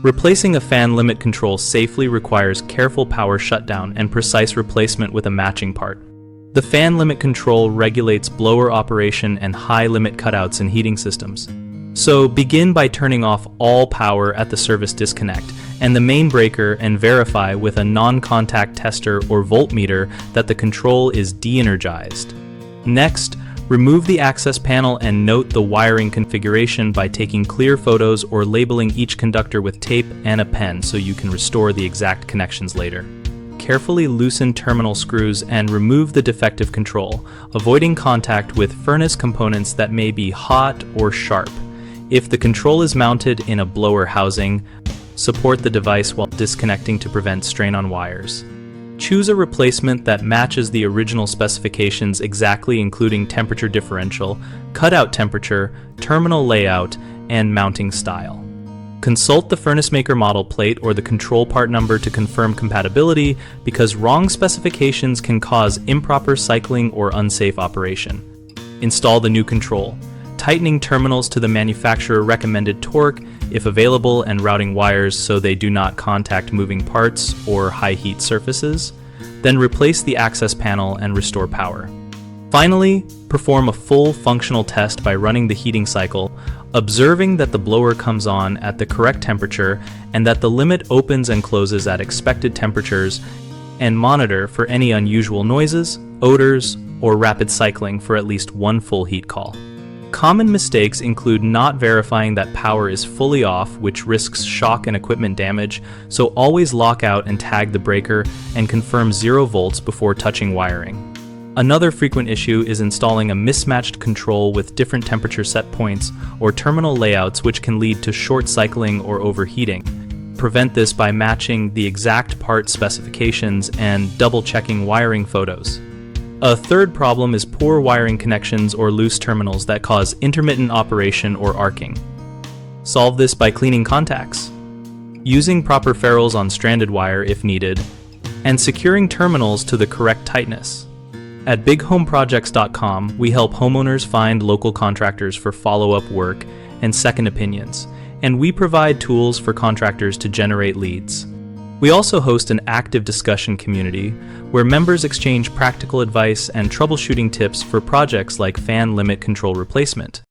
Replacing a fan limit control safely requires careful power shutdown and precise replacement with a matching part. The fan limit control regulates blower operation and high limit cutouts in heating systems. So begin by turning off all power at the service disconnect and the main breaker and verify with a non-contact tester or voltmeter that the control is de-energized. Next, remove the access panel and note the wiring configuration by taking clear photos or labeling each conductor with tape and a pen so you can restore the exact connections later. Carefully loosen terminal screws and remove the defective control, avoiding contact with furnace components that may be hot or sharp. If the control is mounted in a blower housing, support the device while disconnecting to prevent strain on wires. Choose a replacement that matches the original specifications exactly, including temperature differential, cutout temperature, terminal layout, and mounting style. Consult the furnace maker model plate or the control part number to confirm compatibility, because wrong specifications can cause improper cycling or unsafe operation. Install the new control, tightening terminals to the manufacturer recommended torque if available and routing wires so they do not contact moving parts or high heat surfaces. Then replace the access panel and restore power. Finally, perform a full functional test by running the heating cycle, observing that the blower comes on at the correct temperature and that the limit opens and closes at expected temperatures, and monitor for any unusual noises, odors, or rapid cycling for at least one full heat call. Common mistakes include not verifying that power is fully off, which risks shock and equipment damage, so always lock out and tag the breaker and confirm 0 volts before touching wiring. Another frequent issue is installing a mismatched control with different temperature set points or terminal layouts, which can lead to short cycling or overheating. Prevent this by matching the exact part specifications and double-checking wiring photos. A third problem is poor wiring connections or loose terminals that cause intermittent operation or arcing. Solve this by cleaning contacts, using proper ferrules on stranded wire if needed, and securing terminals to the correct tightness. At bighomeprojects.com, we help homeowners find local contractors for follow-up work and second opinions, and we provide tools for contractors to generate leads. We also host an active discussion community where members exchange practical advice and troubleshooting tips for projects like fan limit control replacement.